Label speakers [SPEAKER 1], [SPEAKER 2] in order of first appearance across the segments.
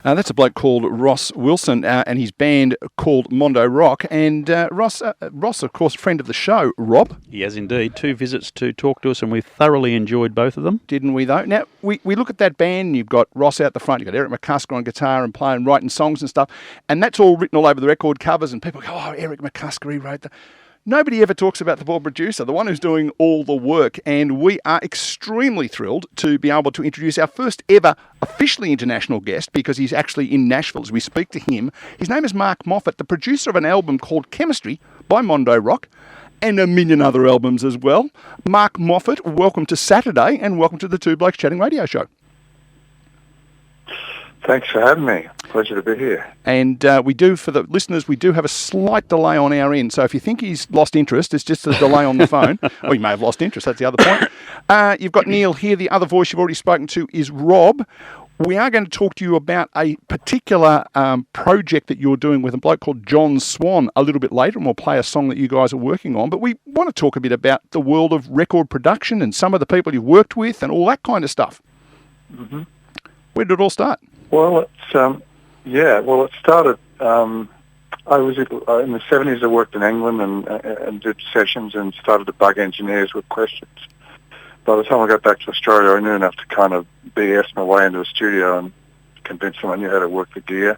[SPEAKER 1] That's a bloke called Ross Wilson and his band called Mondo Rock. And Ross, of course, friend of the show, Rob.
[SPEAKER 2] He has indeed. 2 visits to talk to us, and we thoroughly enjoyed both of them.
[SPEAKER 1] Didn't we, though? Now, we look at that band, you've got Ross out the front, you've got Eric McCusker on guitar and writing songs and stuff, and that's all written all over the record covers, and people go, oh, Eric McCusker, he wrote that. Nobody ever talks about the poor producer, the one who's doing all the work, and we are extremely thrilled to be able to introduce our first ever officially international guest, because he's actually in Nashville as we speak to him. His name is Mark Moffatt, the producer of an album called Chemistry by Mondo Rock, and a million other albums as well. Mark Moffatt, welcome to Saturday, and welcome to the Two Blokes Chatting radio show.
[SPEAKER 3] Thanks for having me. Pleasure to be here.
[SPEAKER 1] And we do, for the listeners, we do have a slight delay on our end. So if you think he's lost interest, it's just a delay on the phone. Or he may have lost interest, that's the other point. You've got Neil here. The other voice you've already spoken to is Rob. We are going to talk to you about a particular project that you're doing with a bloke called John Swan a little bit later, and we'll play a song that you guys are working on. But we want to talk a bit about the world of record production and some of the people you've worked with and all that kind of stuff.
[SPEAKER 3] Mm-hmm.
[SPEAKER 1] Where did it all start?
[SPEAKER 3] Well, it started. I was in the 70s. I worked in England and did sessions and started to bug engineers with questions. By the time I got back to Australia, I knew enough to kind of BS my way into a studio and convince them I knew how to work the gear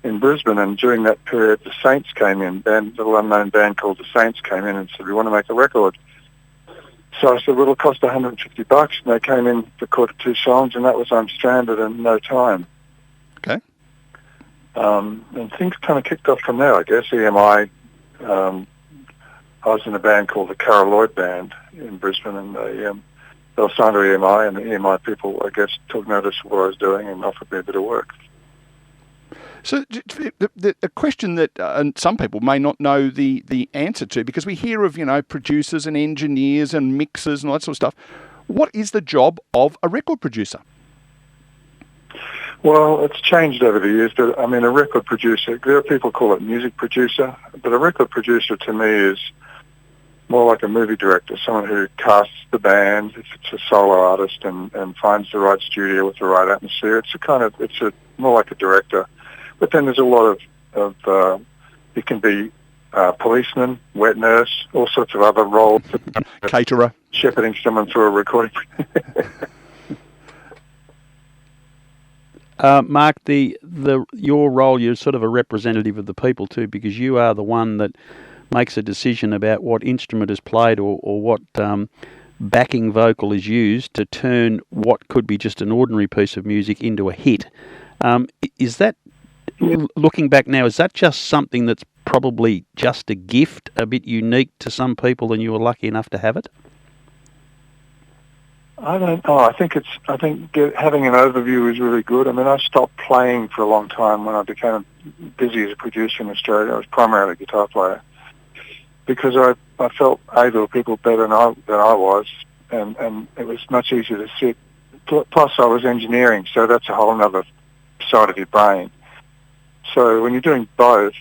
[SPEAKER 3] in Brisbane. And during that period, the Saints came in. A little unknown band called the Saints came in and said, "We want to make a record." So I said, well, it'll cost $150, and they came in, recorded 2 songs, and that was I'm Stranded in no time.
[SPEAKER 1] Okay.
[SPEAKER 3] And things kind of kicked off from there, I guess. EMI, I was in a band called the Carol Lloyd Band in Brisbane, and they were signed to EMI, and the EMI people, I guess, took notice of what I was doing and offered me a bit of work.
[SPEAKER 1] So the question that some people may not know the answer to, because we hear of, producers and engineers and mixers and all that sort of stuff. What is the job of a record producer?
[SPEAKER 3] Well, it's changed over the years, but I mean, a record producer, there are people call it music producer, but a record producer to me is more like a movie director, someone who casts the band, if it's a solo artist, and finds the right studio with the right atmosphere. It's more like a director. But then there's a lot of it can be policeman, wet nurse, all sorts of other roles.
[SPEAKER 1] Caterer.
[SPEAKER 3] Shepherding someone through a recording.
[SPEAKER 2] Mark, your role, you're sort of a representative of the people too, because you are the one that makes a decision about what instrument is played or what backing vocal is used to turn what could be just an ordinary piece of music into a hit. Is that, looking back now, is that just something that's probably just a gift, a bit unique to some people, and you were lucky enough to have it?
[SPEAKER 3] I don't know. I think having an overview is really good. I mean, I stopped playing for a long time when I became busy as a producer in Australia. I was primarily a guitar player because I felt there were people better than I was, and it was much easier to sit. Plus, I was engineering, so that's a whole other side of your brain. So when you're doing both,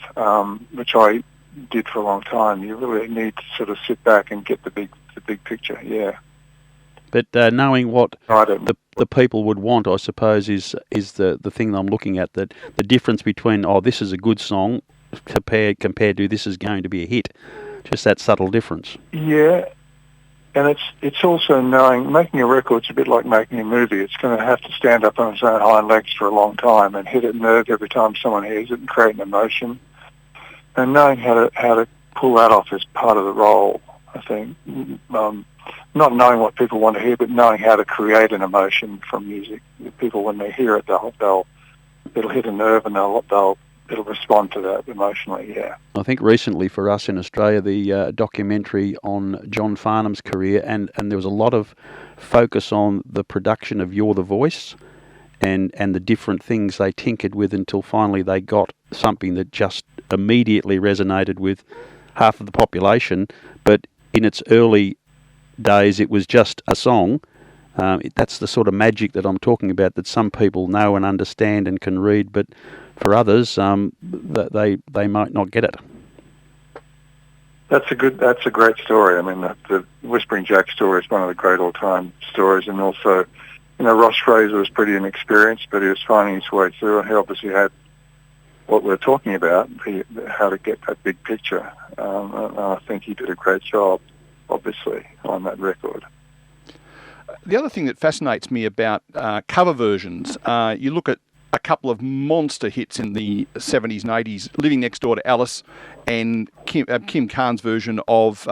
[SPEAKER 3] which I did for a long time, you really need to sort of sit back and get the big picture. Yeah.
[SPEAKER 2] But knowing what the people would want, I suppose, is the thing that I'm looking at. That the difference between this is a good song compared to this is going to be a hit, just that subtle difference.
[SPEAKER 3] Yeah, and it's also knowing making a record's a bit like making a movie. It's going to have to stand up on its own hind legs for a long time and hit a nerve every time someone hears it and create an emotion. And knowing how to pull that off is part of the role, I think. Not knowing what people want to hear, but knowing how to create an emotion from music. People, when they hear it, it'll hit a nerve and it'll respond to that emotionally. Yeah.
[SPEAKER 2] I think recently for us in Australia, the documentary on John Farnham's career, and there was a lot of focus on the production of "You're the Voice," and the different things they tinkered with until finally they got something that just immediately resonated with half of the population. But in its early days, it was just a song. That's the sort of magic that I'm talking about, that some people know and understand and can read, but for others, they might not get it.
[SPEAKER 3] That's a great story. I mean, the Whispering Jack story is one of the great all-time stories, and also Ross Fraser was pretty inexperienced, but he was finding his way through, and he obviously had what we're talking about, how to get that big picture. And I think he did a great job, obviously, on that record.
[SPEAKER 1] The other thing that fascinates me about cover versions, you look at a couple of monster hits in the 70s and 80s, Living Next Door to Alice and Kim Carnes' version of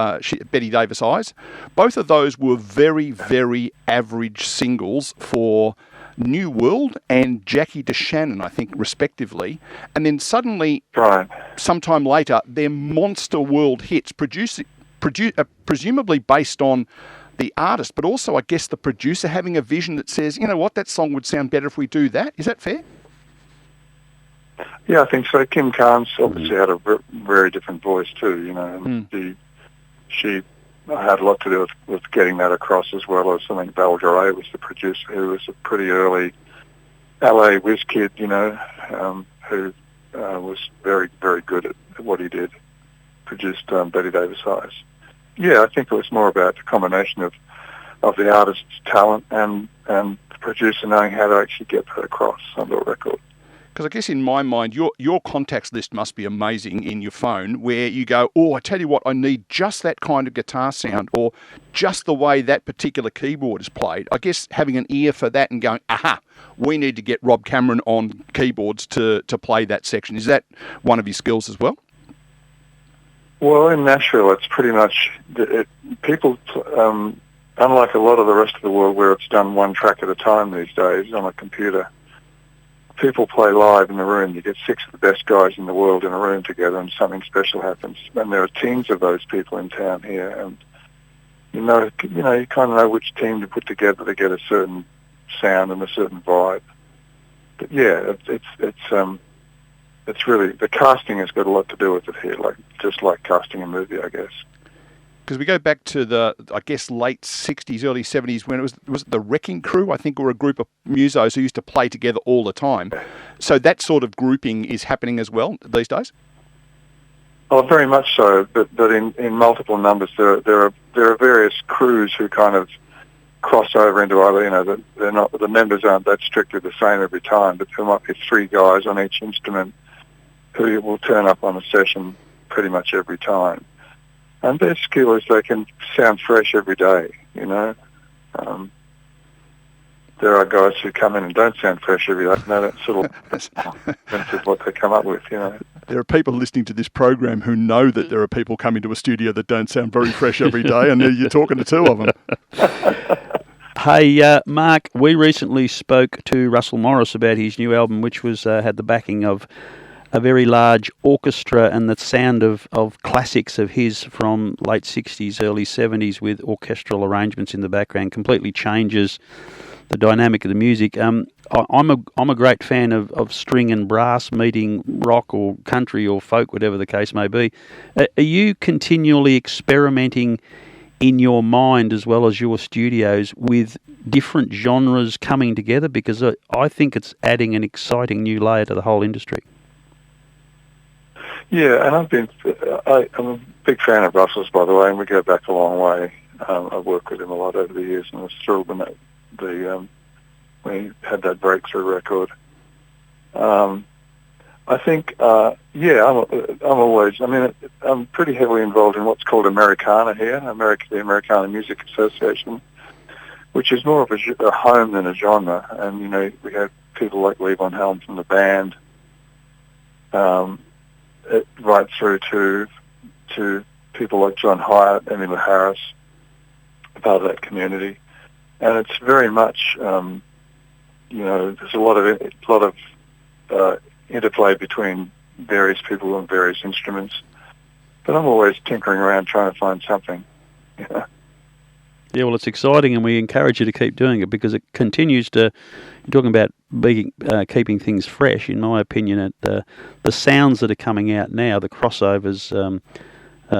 [SPEAKER 1] Betty Davis Eyes. Both of those were very, very average singles for New World and Jackie DeShannon, I think, respectively. And then suddenly, sometime later, they're monster world hits, presumably based on the artist, but also, I guess, the producer having a vision that says, you know what, that song would sound better if we do that. Is that fair?
[SPEAKER 3] Yeah, I think so. Kim Carnes obviously had a very different voice too, and she had a lot to do with getting that across, as well as, I think, Val Garay was the producer, who was a pretty early LA whiz kid, who was very, very good at what he did, produced Betty Davis Eyes. Yeah, I think it was more about the combination of the artist's talent and the producer knowing how to actually get that across on the record.
[SPEAKER 1] Because I guess in my mind, your contacts list must be amazing in your phone, where you go, oh, I tell you what, I need just that kind of guitar sound, or just the way that particular keyboard is played. I guess having an ear for that and going, aha, we need to get Rob Cameron on keyboards to play that section. Is that one of your skills as well?
[SPEAKER 3] Well, in Nashville, it's pretty much people. Unlike a lot of the rest of the world, where it's done one track at a time these days on a computer, people play live in the room. You get 6 of the best guys in the world in a room together, and something special happens. And there are teams of those people in town here, and you kind of know which team to put together to get a certain sound and a certain vibe. But yeah, it's really, the casting has got a lot to do with it here, just like casting a movie, I guess.
[SPEAKER 1] Because we go back to the, I guess, late 60s, early 70s, when it was the Wrecking Crew, I think, were a group of musos who used to play together all the time. So that sort of grouping is happening as well these days?
[SPEAKER 3] Oh, very much so, but in multiple numbers. There are various crews who kind of cross over into other, they're not, the members aren't that strictly the same every time, but there might be 3 guys on each instrument who will turn up on a session pretty much every time. And their skill is they can sound fresh every day, There are guys who come in and don't sound fresh every day. No, that's sort of that's what they come up with,
[SPEAKER 1] There are people listening to this program who know that there are people coming to a studio that don't sound very fresh every day, and you're talking to 2 of them.
[SPEAKER 2] Hey, Mark, we recently spoke to Russell Morris about his new album, which was had the backing of a very large orchestra and the sound of classics of his from late 60s, early 70s with orchestral arrangements in the background. Completely changes the dynamic of the music. I'm a great fan of string and brass meeting rock or country or folk, whatever the case may be. Are you continually experimenting in your mind as well as your studios with different genres coming together? Because I think it's adding an exciting new layer to the whole industry. Yeah,
[SPEAKER 3] and I'm a big fan of Russell's, by the way, and we go back a long way. I've worked with him a lot over the years, and I was thrilled when when he had that breakthrough record. I think, I'm pretty heavily involved in what's called Americana here, the Americana Music Association, which is more of a home than a genre. And, we have people like Levon Helm from the band, right through to people like John Hyatt, Emmylou Harris, part of that community. And it's very much, there's a lot of interplay between various people and various instruments. But I'm always tinkering around trying to find something.
[SPEAKER 2] Yeah, well, it's exciting, and we encourage you to keep doing it because it continues to. You're talking about keeping things fresh. In my opinion, the sounds that are coming out now, the crossovers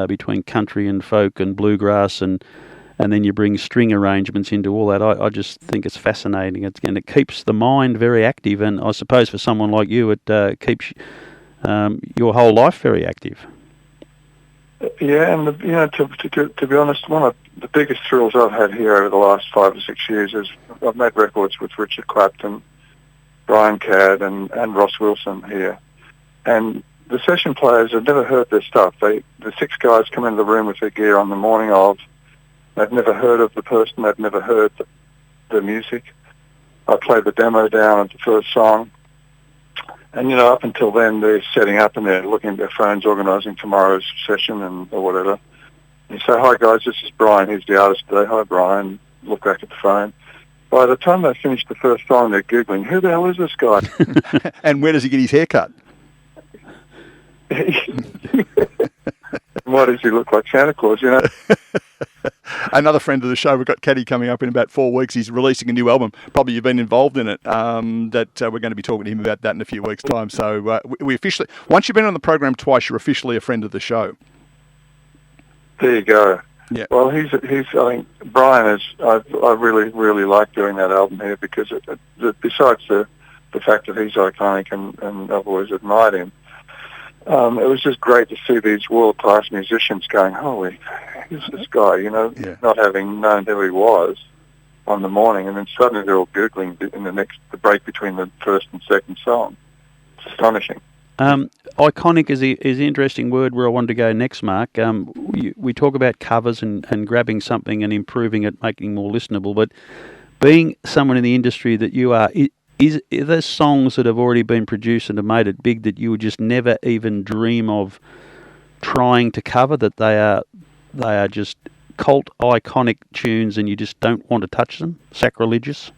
[SPEAKER 2] between country and folk and bluegrass, and then you bring string arrangements into all that. I just think it's fascinating. And it keeps the mind very active. And I suppose for someone like you, it keeps your whole life very active.
[SPEAKER 3] Yeah, and to be honest, one of the biggest thrills I've had here over the last 5 or 6 years is I've made records with Richard Clapton, Brian Cadd, and Ross Wilson here, and the session players have never heard their stuff. The 6 guys come into the room with their gear on the morning of. They've never heard of the person. They've never heard the music. I play the demo down at the first song. And, up until then, they're setting up and they're looking at their phones, organising tomorrow's session or whatever. And you say, hi, guys, this is Brian. He's the artist today. Hi, Brian. Look back at the phone. By the time they finish the first song, they're Googling, who the hell is this guy?
[SPEAKER 1] And where does he get his hair cut?
[SPEAKER 3] Why does he look like Santa Claus,
[SPEAKER 1] Another friend of the show, we've got Caddy coming up in about 4 weeks. He's releasing a new album. Probably you've been involved in it. We're going to be talking to him about that in a few weeks' time. So we officially, once you've been on the program twice, you're officially a friend of the show.
[SPEAKER 3] There you go.
[SPEAKER 1] Yeah.
[SPEAKER 3] Well, I think Brian is. I really, really like doing that album here because besides the fact that he's iconic and I've always admired him. It was just great to see these world-class musicians going, holy, who's this guy, not having known who he was on the morning, and then suddenly they're all Googling in the break between the first and second song. It's astonishing.
[SPEAKER 2] Iconic is the interesting word where I wanted to go next, Mark. We talk about covers and grabbing something and improving it, making it more listenable, but being someone in the industry that you are, are there songs that have already been produced and have made it big that you would just never even dream of trying to cover, that they are just cult iconic tunes and you just don't want to touch them? Sacrilegious?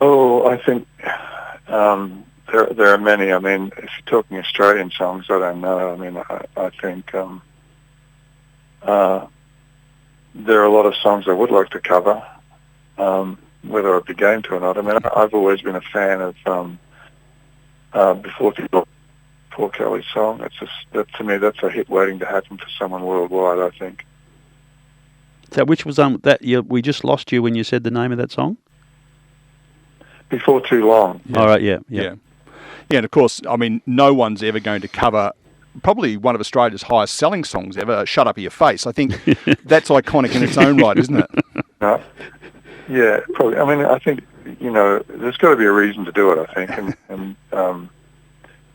[SPEAKER 3] Oh, I think there are many. I mean, if you're talking Australian songs, I don't know. I mean, I think there are a lot of songs I would like to cover. Whether I'd be game to or not. I mean, I've always been a fan of Before Kelly's song. To me, that's a hit waiting to happen for someone worldwide, I think.
[SPEAKER 2] So which was we just lost you when you said the name of that song?
[SPEAKER 3] Before Too Long.
[SPEAKER 2] Yeah. All right, yeah.
[SPEAKER 1] Yeah, and of course, I mean, no one's ever going to cover probably one of Australia's highest selling songs ever, Shut Up Your Face. I think that's iconic in its own right, isn't it?
[SPEAKER 3] No. Yeah, probably. I mean, I think, there's got to be a reason to do it, I think, and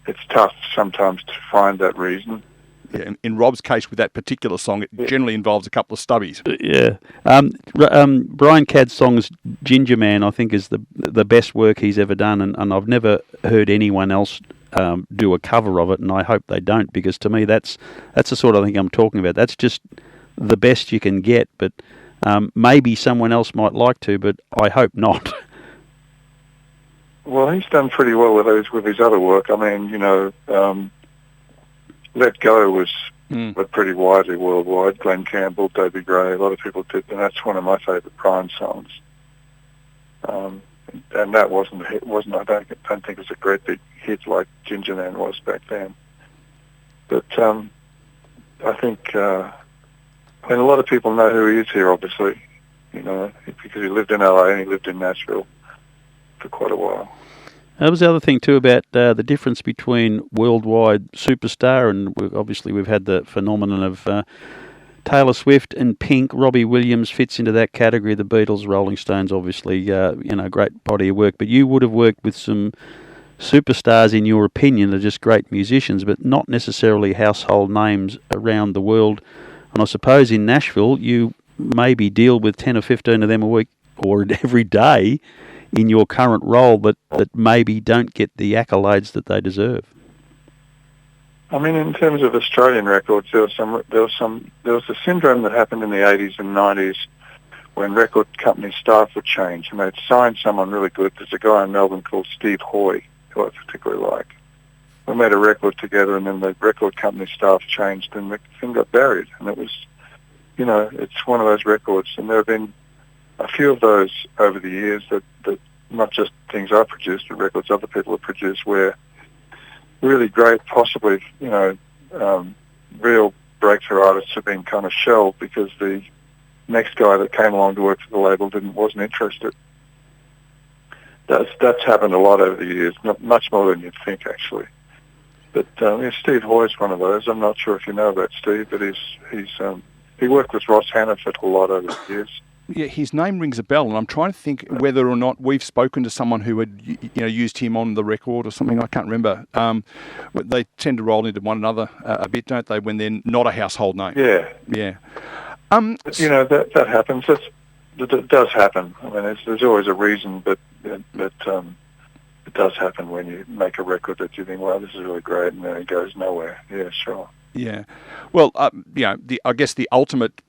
[SPEAKER 3] it's tough sometimes to find that reason.
[SPEAKER 1] Yeah, in Rob's case with that particular song, it generally involves a couple of stubbies.
[SPEAKER 2] Yeah. Brian Cadd's song's Ginger Man, I think, is the best work he's ever done, and I've never heard anyone else do a cover of it, and I hope they don't, because to me that's the sort of thing I'm talking about. That's just the best you can get, but maybe someone else might like to, but I hope not.
[SPEAKER 3] Well, he's done pretty well with his other work. I mean, Let Go was pretty widely worldwide. Glenn Campbell, Toby Gray, a lot of people did, and that's one of my favourite Brian songs. And that wasn't a hit. I don't think it was a great big hit like Ginger Man was back then. But I think. I mean, a lot of people know who he is here, obviously, because he lived in LA and he lived in Nashville for quite a while.
[SPEAKER 2] That was the other thing, too, about the difference between worldwide superstar, and we've had the phenomenon of Taylor Swift and Pink. Robbie Williams fits into that category. The Beatles, Rolling Stones, obviously, great body of work. But you would have worked with some superstars, in your opinion, that are just great musicians, but not necessarily household names around the world. And I suppose in Nashville, you maybe deal with 10 or 15 of them a week or every day in your current role, but that maybe don't get the accolades that they deserve.
[SPEAKER 3] I mean, in terms of Australian records, there was a syndrome that happened in the 80s and 90s when record company staff would change, and they'd sign someone really good. There's a guy in Melbourne called Steve Hoy, who I particularly like. We made a record together, and then the record company staff changed, and the thing got buried. And it was, it's one of those records, and there have been a few of those over the years that not just things I produced, but records other people have produced, where really great, possibly, real breakthrough artists have been kind of shelved because the next guy that came along to work for the label wasn't interested. That's happened a lot over the years, much more than you'd think, actually. But Steve Hoy's one of those. I'm not sure if you know about Steve, but he worked with Ross Hannaford a lot over the years.
[SPEAKER 1] Yeah, his name rings a bell, and I'm trying to think whether or not we've spoken to someone who had used him on the record or something. I can't remember. They tend to roll into one another a bit, don't they, when they're not a household name?
[SPEAKER 3] Yeah.
[SPEAKER 1] Yeah.
[SPEAKER 3] That happens. That does happen. I mean, there's always a reason, but it does happen when you make a record that you think, well, this is really great, and then it goes nowhere. Yeah, sure.
[SPEAKER 1] Yeah. Well, I guess the ultimate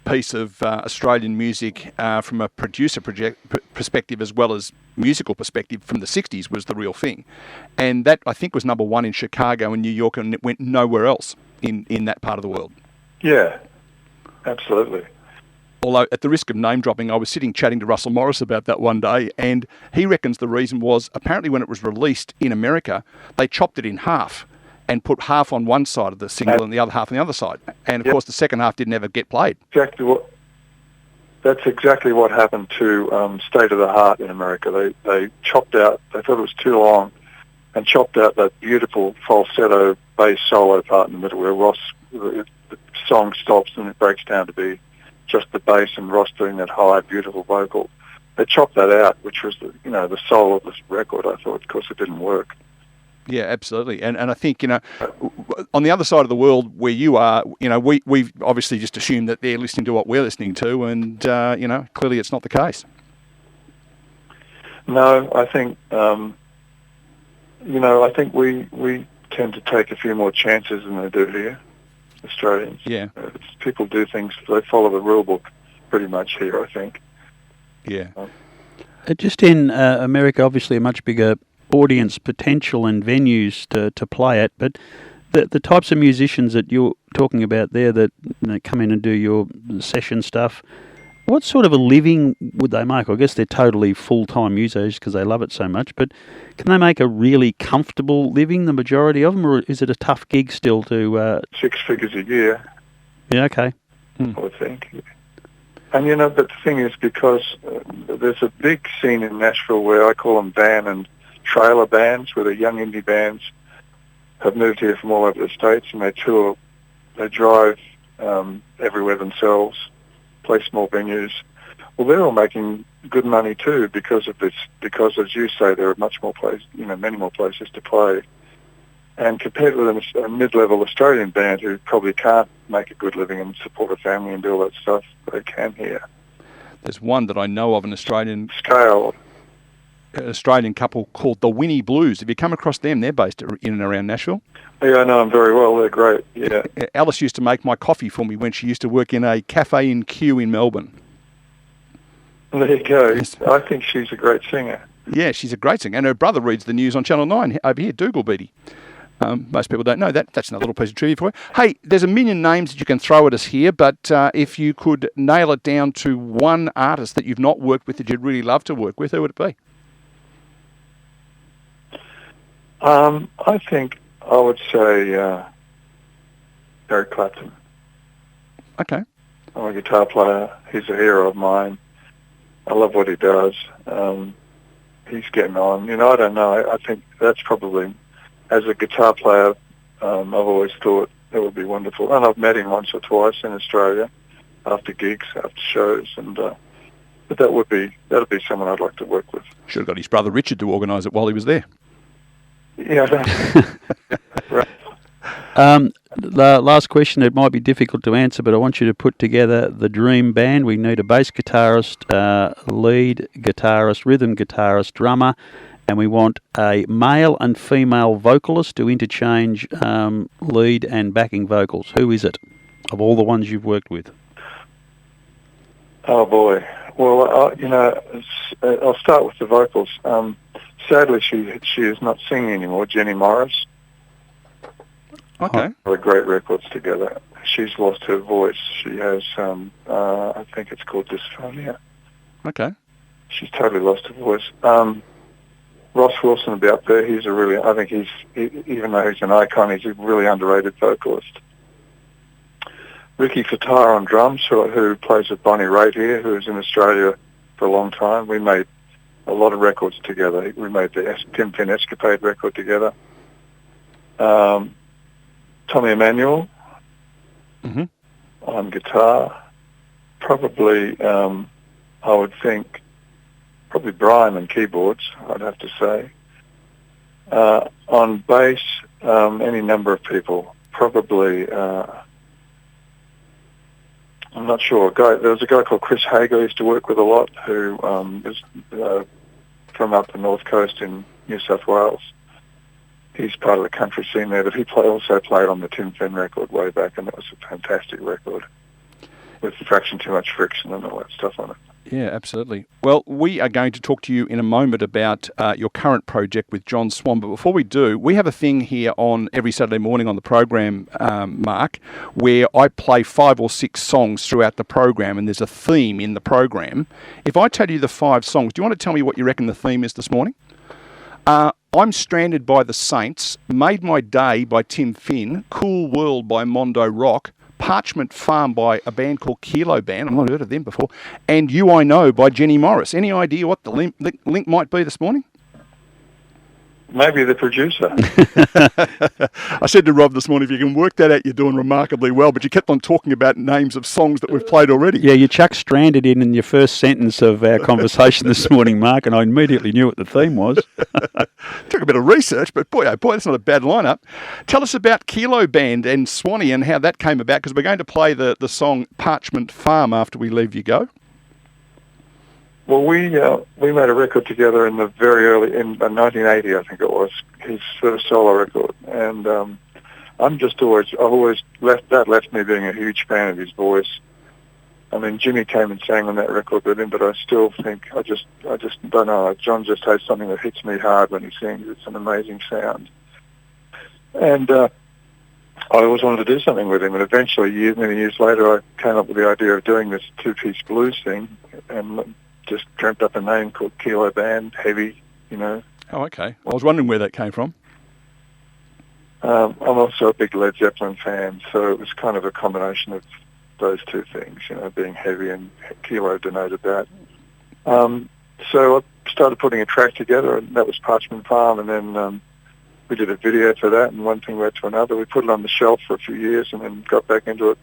[SPEAKER 1] piece of Australian music from a producer perspective as well as musical perspective from the 60s was The Real Thing. And that, I think, was number one in Chicago and New York, and it went nowhere else in that part of the world.
[SPEAKER 3] Yeah, absolutely.
[SPEAKER 1] Although, at the risk of name dropping, I was chatting to Russell Morris about that one day, and he reckons the reason was apparently when it was released in America, they chopped it in half and put half on one side of the single and the other half on the other side. And, of course, the second half didn't ever get played.
[SPEAKER 3] That's exactly what happened to State of the Heart in America. They chopped out, they thought it was too long, and chopped out that beautiful falsetto bass solo part in the middle where the song stops and it breaks down to be just the bass and Ross doing that high, beautiful vocal. They chopped that out, which was the soul of this record. I thought, of course, it didn't work.
[SPEAKER 1] Yeah, absolutely. And I think, on the other side of the world where you are, we've obviously just assumed that they're listening to what we're listening to, and, clearly it's not the case.
[SPEAKER 3] No, I think, I think we tend to take a few more chances than they do here, Australians.
[SPEAKER 1] Yeah.
[SPEAKER 3] People do things, they follow the rule book pretty much here, I think.
[SPEAKER 1] Yeah.
[SPEAKER 2] Just in America, obviously a much bigger audience potential and venues to play at, but the types of musicians that you're talking about there that come in and do your session stuff, what sort of a living would they make? I guess they're totally full-time musicians because they love it so much, but can they make a really comfortable living, the majority of them, or is it a tough gig still to...
[SPEAKER 3] 6 figures a year.
[SPEAKER 2] Yeah, okay.
[SPEAKER 3] I would think. And, but the thing is, because there's a big scene in Nashville where I call them van and trailer bands, where the young indie bands have moved here from all over the States, and they tour, they drive everywhere themselves, play small venues. Well, they're all making good money too because of this, because, as you say, there are many more places to play. And compared with a mid-level Australian band who probably can't make a good living and support a family and do all that stuff, they can here.
[SPEAKER 1] There's one that I know of, an Australian couple called the Winnie Blues. Have you come across them? They're based in and around Nashville.
[SPEAKER 3] Yeah, I know them very well. They're great, yeah.
[SPEAKER 1] Alice used to make my coffee for me when she used to work in a cafe in Kew in Melbourne.
[SPEAKER 3] There you go. Yes. I think she's a great singer.
[SPEAKER 1] Yeah, she's a great singer. And her brother reads the news on Channel 9 over here, Dougal Beatty. Most people don't know that. That's another little piece of trivia for you. Hey, there's a million names that you can throw at us here, but if you could nail it down to one artist that you've not worked with that you'd really love to work with, who would it be?
[SPEAKER 3] I think I would say Eric Clapton.
[SPEAKER 1] Okay.
[SPEAKER 3] I'm a guitar player. He's a hero of mine. I love what he does. He's getting on. I don't know. I think that's probably, as a guitar player, I've always thought it would be wonderful. And I've met him once or twice in Australia after gigs, after shows, and but that'd be someone I'd like to work with.
[SPEAKER 1] Should have got his brother Richard to organise it while he was there.
[SPEAKER 3] Yeah. Right.
[SPEAKER 2] Last question. It might be difficult to answer, but I want you to put together the dream band. We need a bass guitarist, lead guitarist, rhythm guitarist, drummer, and we want a male and female vocalist to interchange lead and backing vocals. Who is it, of all the ones you've worked with?
[SPEAKER 3] Oh boy. Well, I'll start with the vocals. Sadly, she is not singing anymore. Jenny Morris.
[SPEAKER 1] Okay.
[SPEAKER 3] They're great records together. She's lost her voice. She has, I think it's called dysphonia.
[SPEAKER 1] Okay.
[SPEAKER 3] She's totally lost her voice. Ross Wilson will be up there. I think even though he's an icon, he's a really underrated vocalist. Ricky Fattar on drums, who plays with Bonnie Raitt here, who's in Australia for a long time. We made a lot of records together. We made the Pin Pin Escapade record together. Tommy Emmanuel
[SPEAKER 1] Mm-hmm.
[SPEAKER 3] on guitar. Probably, I would think, probably Brian on keyboards, I'd have to say. On bass, any number of people. Probably, I'm not sure. There was a guy called Chris Hager I used to work with a lot, who is from up the north coast in New South Wales. He's part of the country scene there, but he also played on the Tim Fenn record way back, and that was a fantastic record with Fraction Too Much Friction and all that stuff on it.
[SPEAKER 1] Yeah, absolutely. Well, we are going to talk to you in a moment about your current project with John Swan. But before we do, we have a thing here on every Saturday morning on the program, Mark, where I play 5 or 6 songs throughout the program, and there's a theme in the program. If I tell you the 5 songs, do you want to tell me what you reckon the theme is this morning? I'm Stranded by the Saints, Made My Day by Tim Finn, Cool World by Mondo Rock, Parchment Farm by a band called Kilo Band, I've not heard of them before, and You I Know by Jenny Morris. Any idea what the link might be this morning?
[SPEAKER 3] Maybe the producer.
[SPEAKER 1] I said to Rob this morning, if you can work that out, you're doing remarkably well, but you kept on talking about names of songs that we've played already.
[SPEAKER 2] Yeah, you chucked Stranded in your first sentence of our conversation this morning, Mark, and I immediately knew what the theme was.
[SPEAKER 1] Took a bit of research, but boy, oh boy, that's not a bad lineup. Tell us about Kilo Band and Swanee and how that came about, because we're going to play the song Parchment Farm after we leave you go.
[SPEAKER 3] Well, we made a record together in the very early, in 1980, I think it was, his first solo record. And I've always left me being a huge fan of his voice. I mean, Jimmy came and sang on that record with him, but I still think, I just don't know, John just has something that hits me hard when he sings. It's an amazing sound. And I always wanted to do something with him, and eventually, many years later, I came up with the idea of doing this 2-piece blues thing, and just dreamt up a name called Kilo Band, heavy, you know.
[SPEAKER 1] Oh, okay. I was wondering where that came from.
[SPEAKER 3] I'm also a big Led Zeppelin fan, so it was kind of a combination of those two things, you know, being heavy and Kilo denoted that. So I started putting a track together, and that was Parchment Farm, and then we did a video for that, and one thing led to another. We put it on the shelf for a few years and then got back into it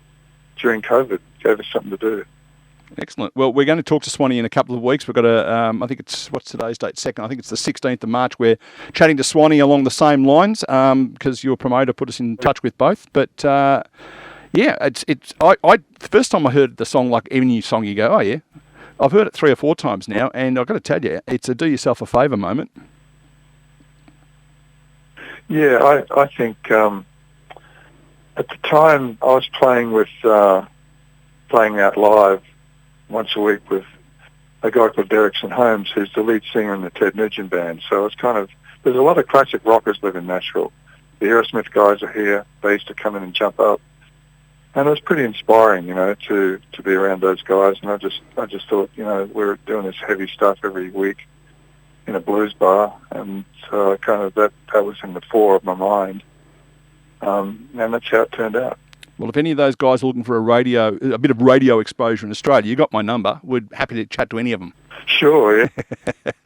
[SPEAKER 3] during COVID. Gave us something to do.
[SPEAKER 1] Excellent. Well, we're going to talk to Swanee in a couple of weeks. We've got I think it's, what's today's date? 2nd. I think it's the 16th of March. We're chatting to Swanee along the same lines because your promoter put us in touch with both. But yeah, I the first time I heard the song, like any song, you go, oh yeah. I've heard it 3 or 4 times now, and I've got to tell you, it's a do yourself a favour moment.
[SPEAKER 3] Yeah, I think at the time I was playing out live once a week with a guy called Derrickson Holmes, who's the lead singer in the Ted Nugent Band. So it's kind of, there's a lot of classic rockers live in Nashville. The Aerosmith guys are here. They used to come in and jump up. And it was pretty inspiring, you know, to be around those guys. And I just thought, you know, we were doing this heavy stuff every week in a blues bar. And so kind of that was in the fore of my mind. And that's how it turned out.
[SPEAKER 1] Well, if any of those guys are looking for a bit of radio exposure in Australia, you got my number. We're happy to chat to any of them.
[SPEAKER 3] Sure, yeah.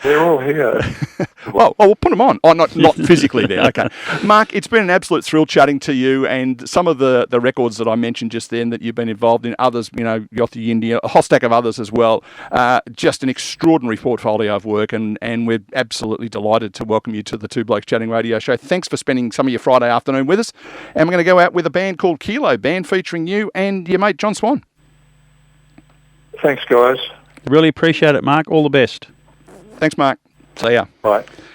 [SPEAKER 3] They're all here.
[SPEAKER 1] Well, we'll put them on. Oh, not physically there. Okay. Mark, it's been an absolute thrill chatting to you, and some of the records that I mentioned just then that you've been involved in, others, you know, Yothi India, a whole stack of others as well. Just an extraordinary portfolio of work, and we're absolutely delighted to welcome you to the Two Blokes Chatting radio show. Thanks for spending some of your Friday afternoon with us, and we're going to go out with a band called Kilo Band featuring you and your mate John Swan.
[SPEAKER 3] Thanks, guys.
[SPEAKER 2] Really appreciate it, Mark. All the best.
[SPEAKER 1] Thanks, Mark. See ya.
[SPEAKER 3] Bye.